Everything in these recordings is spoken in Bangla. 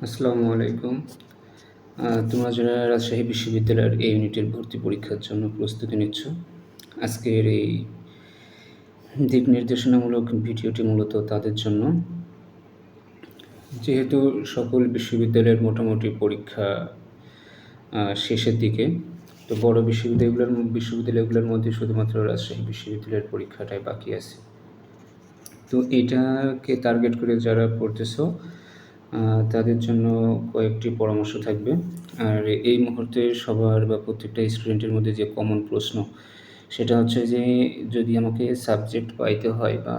আসসালামু আলাইকুম। তোমরা যারা রাজশাহী বিশ্ববিদ্যালয়ের এই ইউনিটের ভর্তি পরীক্ষার জন্য প্রস্তুতি নিচ্ছ, আজকের এই দিক নির্দেশনামূলক ভিডিওটি মূলত তাদের জন্য। যেহেতু সকল বিশ্ববিদ্যালয়ের মোটামুটি পরীক্ষা শেষের দিকে, তো বড় বিশ্ববিদ্যালয়গুলোর মধ্যে শুধুমাত্র রাজশাহী বিশ্ববিদ্যালয়ের পরীক্ষাটাই বাকি আছে। তো এটাকে টার্গেট করে যারা পড়তেছো তাদের জন্য কয়েকটি পরামর্শ থাকবে। আর এই মুহূর্তে সবার বা প্রত্যেকটা স্টুডেন্টের মধ্যে যে কমন প্রশ্ন, সেটা হচ্ছে যে যদি আমাকে সাবজেক্ট পাইতে হয় বা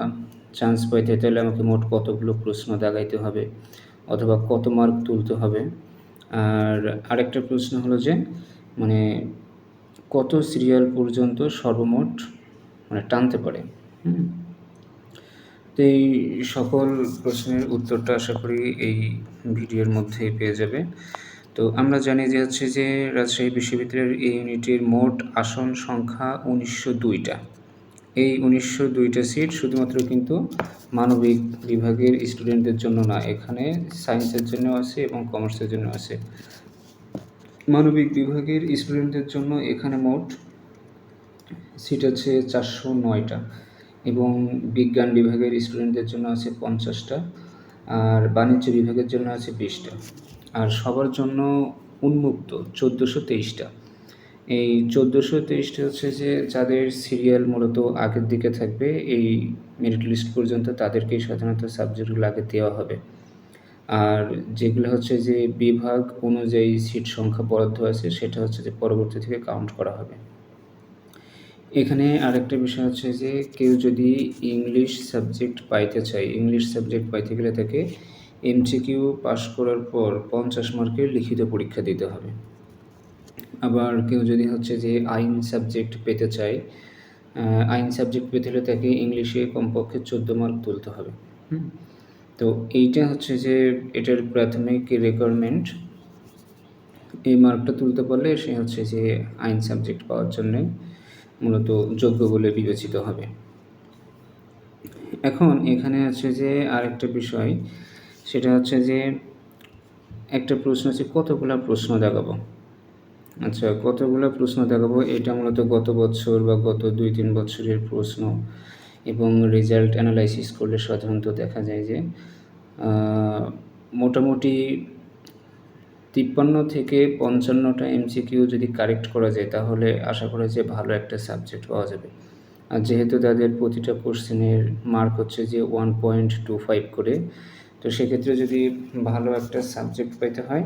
চান্স পাইতে হয় তাহলে আমাকে মোট কতগুলো প্রশ্ন দাগাইতে হবে অথবা কত মার্ক তুলতে হবে। আর আরেকটা প্রশ্ন হলো যে মানে কত সিরিয়াল পর্যন্ত সর্বমোট টানতে পারে। তো এই সকল প্রশ্নের উত্তরটা আশা করি এই ভিডিওর মধ্যেই পেয়ে যাবে। তো আমরা জানি যে হচ্ছে যে রাজশাহী বিশ্ববিদ্যালয়ের এই ইউনিটের মোট আসন সংখ্যা ১৯০২টা। এই ১৯০২টা সিট শুধুমাত্র কিন্তু মানবিক বিভাগের স্টুডেন্টদের জন্য না, এখানে সায়েন্সের জন্য আছে এবং কমার্সের জন্য আছে। মানবিক বিভাগের স্টুডেন্টদের জন্য এখানে মোট সিট আছে ৪০৯টা এবং বিজ্ঞান বিভাগের স্টুডেন্টদের জন্য আছে 50টা, আর বাণিজ্য বিভাগের জন্য আছে 20টা, আর সবার জন্য উন্মুক্ত ১৪২৩টা। এই ১৪২৩টা হচ্ছে যে যাদের সিরিয়াল মূলত আগের দিকে থাকবে, এই মেরিট লিস্ট পর্যন্ত তাদেরকেই সাধারণত সাবজেক্টগুলো আগে দেওয়া হবে। আর যেগুলো হচ্ছে যে বিভাগ অনুযায়ী সিট সংখ্যা বরাদ্দ আছে, সেটা হচ্ছে যে পরবর্তী থেকে কাউন্ট করা হবে। এখানে আরেকটা বিষয় হচ্ছে যে কেউ যদি ইংলিশ সাবজেক্ট পাইতে চায়, ইংলিশ সাবজেক্ট পাইতে গেলে তাকে এমসিকিউ পাস করার পর 50 মার্কের লিখিত পরীক্ষা দিতে হবে। আবার কেউ যদি হচ্ছে যে আইন সাবজেক্ট পেতে চায়, আইন সাবজেক্ট পেতে হলে তাকে ইংলিশে কমপক্ষে 14 মার্ক তুলতে হবে। তো এইটা হচ্ছে যে এটার প্রাথমিক রিকোয়ারমেন্ট। এই মার্কটা তুলতে পারলে সে হচ্ছে যে আইন সাবজেক্ট পাওয়ার জন্যে মূলত যোগ্য বলে বিবেচিত হবে। এখন এখানে আছে যে আরেকটা বিষয়, সেটা হচ্ছে যে একটা প্রশ্ন আছে কতগুলা প্রশ্ন দাগাবো। আচ্ছা, কতগুলো প্রশ্ন দেখাবো এটা মূলত গত বছর বা গত ২-৩ বছরের প্রশ্ন এবং রেজাল্ট অ্যানালাইসিস করলে সাধারণত দেখা যায় যে মোটামুটি ৫৩ থেকে ৫৫টা এমসিকিউ যদি কারেক্ট করা যায় তাহলে আশা করা যায় ভালো একটা সাবজেক্ট পাওয়া যাবে। আর যেহেতু তাদের প্রতিটা কোশ্চেনের মার্ক হচ্ছে যে 1.25 করে, তো সেক্ষেত্রে যদি ভালো একটা সাবজেক্ট পেতে হয়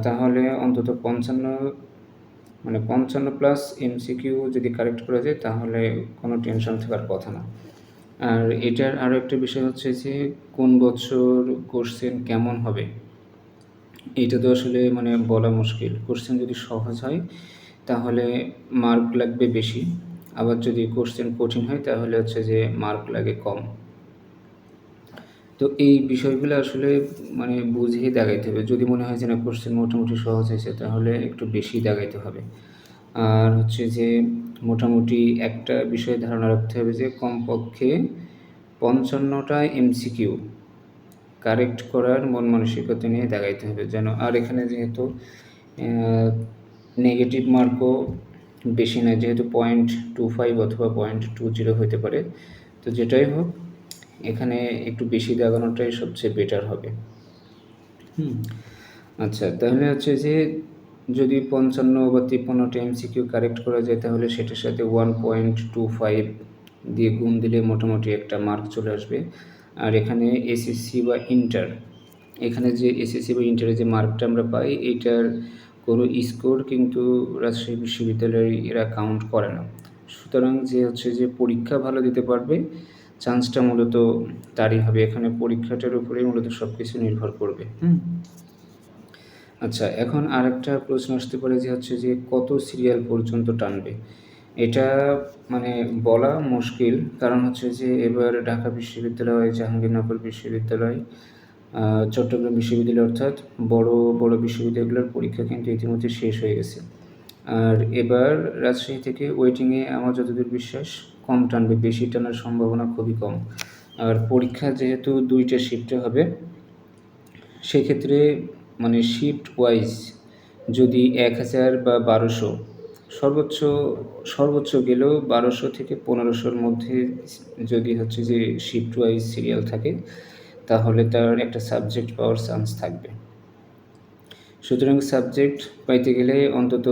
তাহলে অন্তত ৫৫ প্লাস এমসিকিউ যদি কারেক্ট করা যায় তাহলে কোনো টেনশন থাকার কথা না। আর এটার আরও একটা বিষয় হচ্ছে যে কোন বছর কোশ্চেন কেমন হবে, এটা তো আসলে বলা মুশকিল। কোশ্চেন যদি সহজ হয় তাহলে মার্ক লাগবে বেশি, আবার যদি কোশ্চেন কঠিন হয় তাহলে হচ্ছে যে মার্ক লাগে কম। তো এই বিষয়গুলো আসলে বুঝেই দাগাইতে হবে। যদি মনে হয় যে না কোশ্চেন মোটামুটি সহজ হয়েছে তাহলে একটু বেশি দাগাইতে হবে। আর হচ্ছে যে মোটামুটি একটা বিষয় ধারণা রাখতে হবে যে কমপক্ষে ৫৫টা এমসিকিউ কারেক্ট করার মন মানসিকতা নিয়ে দাগাইতে হবে যেন। আর এখানে যেহেতু নেগেটিভ মার্কও বেশি নয়, যেহেতু 0.25 অথবা 0.20 হতে পারে, তো যেটাই হোক এখানে একটু বেশি দাগানোটাই সবচেয়ে বেটার হবে। আচ্ছা, তাহলে হচ্ছে যে যদি ৫৫ বা ৫৩টা এমসিকিউ কারেক্ট করা যায় তাহলে সেটার সাথে 1.25 দিয়ে গুণ দিলে মোটামুটি একটা মার্ক চলে আসবে। আর এখানে এসএসসি বা ইন্টার, এখানে যে এসএসসি বা ইন্টারে যে মার্কটা আমরা পাই এইটার কোনো স্কোর কিন্তু রাজশাহী বিশ্ববিদ্যালয়ে এরা কাউন্ট করে না। সুতরাং যে হচ্ছে যে পরীক্ষা ভালো দিতে পারবে চান্সটা মূলত তারই হবে। এখানে পরীক্ষাটার উপরেই মূলত সব কিছু নির্ভর করবে। আচ্ছা, এখন আরেকটা প্রশ্ন আসতে পারে যে হচ্ছে যে কত সিরিয়াল পর্যন্ত টানবে। এটা বলা মুশকিল, কারণ হচ্ছে যে এবার ঢাকা বিশ্ববিদ্যালয়, জাহাঙ্গীরনগর বিশ্ববিদ্যালয়, চট্টগ্রাম বিশ্ববিদ্যালয় অর্থাৎ বড় বড় বিশ্ববিদ্যালয়গুলোর পরীক্ষা কিন্তু ইতিমধ্যে শেষ হয়ে গেছে। আর এবার রাজশাহী থেকে ওয়েটিংয়ে আমার যতদূর বিশ্বাস কম টানবে, বেশি টানার সম্ভাবনা খুবই কম। আর পরীক্ষা যেহেতু 2টা শিফটে হবে, সেক্ষেত্রে মানে শিফট ওয়াইজ যদি 1000 বা 1200, সর্বোচ্চ সর্বোচ্চ গেলেও 1200 থেকে 1500-র মধ্যে যদি হচ্ছে যে শিফট ওয়াইজ সিরিয়াল থাকে, তাহলে তার একটা সাবজেক্ট পাওয়ার চান্স থাকবে। সুতরাং সাবজেক্ট পাইতে গেলে অন্তত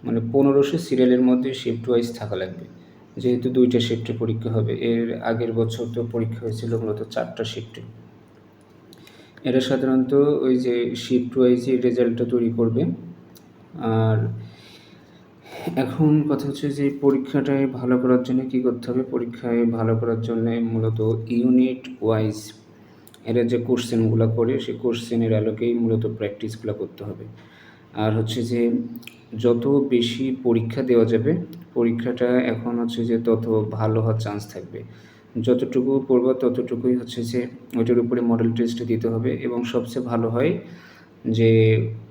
মানে 1500 সিরিয়ালের মধ্যে শিফট ওয়াইজ থাকা লাগবে, যেহেতু 2টা শিফটে পরীক্ষা হবে। এর আগের বছর তো পরীক্ষা হয়েছিল মূলত 4টা শিফটে। এরা সাধারণত ওই যে শিফট ওয়াইজই রেজাল্টটা তৈরি করবে। আর এখন কথা হচ্ছে যে পরীক্ষাটায় ভালো করার জন্য কী করতে হবে? পরীক্ষায় ভালো করার জন্যে মূলত ইউনিট ওয়াইজ এরা যে কোশ্চেনগুলো করে, সেই কোশ্চেনের আলোকেই মূলত প্র্যাকটিসগুলো করতে হবে। আর হচ্ছে যে যত বেশি পরীক্ষা দেওয়া যাবে, পরীক্ষাটা এখন হচ্ছে যে তত ভালো হওয়ার চান্স থাকবে। যতটুকু পড়বা ততটুকুই হচ্ছে যে ওইটার উপরে মডেল টেস্ট দিতে হবে। এবং সবচেয়ে ভালো হয় যে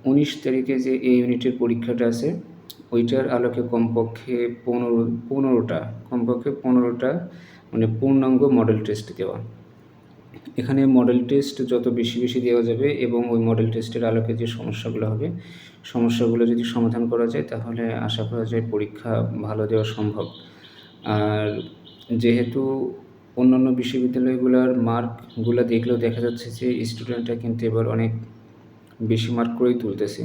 19 তারিখে যে এই ইউনিটের পরীক্ষাটা আছে, ওইটার আলোকে কমপক্ষে 15টা মানে পূর্ণাঙ্গ মডেল টেস্ট দেওয়া। এখানে মডেল টেস্ট যত বেশি দেওয়া যাবে এবং ওই মডেল টেস্টের আলোকে যে সমস্যাগুলো হবে, সমস্যাগুলো যদি সমাধান করা যায়, তাহলে আশা করা যায় পরীক্ষা ভালো দেওয়া সম্ভব। আর যেহেতু অন্যান্য বিশ্ববিদ্যালয়গুলোর মার্কগুলো দেখলেও দেখা যাচ্ছে যে স্টুডেন্টরা কিন্তু এবার অনেক বেশি মার্ক করেই তুলতেছে।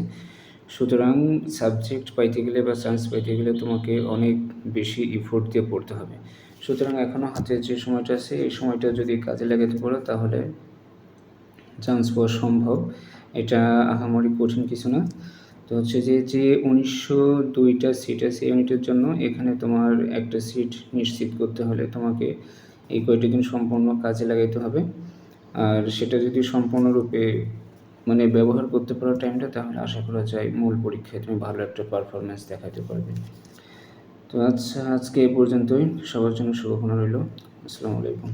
সুতরাং সাবজেক্ট পাইতে গেলে বা চান্স পাইতে গেলে তোমাকে অনেক বেশি এফোর্ট দিয়ে পড়তে হবে। সুতরাং এখনও হাতে যে সময়টা আছে, এই সময়টা যদি কাজে লাগাতে পারো, তাহলে চান্স পাওয়া সম্ভব। এটা আহামরি কঠিন কিছু না। তো হচ্ছে যে 1902টা সিট আছে ইউনিটের জন্য, এখানে তোমার একটা সিট নিশ্চিত করতে হলে তোমাকে এই কয়টি দিন সম্পূর্ণ কাজে লাগাইতে হবে। আর সেটা যদি সম্পূর্ণরূপে মানে ব্যবহার করতে পারো টাইমটা, তাহলে আশা করা যায় মূল পরীক্ষায় তুমি ভালো একটা পারফরমেন্স দেখাতে পারবে। তো আচ্ছা, আজকে এই পর্যন্তই। সবার জন্য শুভকামনা রইল। আসসালামু আলাইকুম।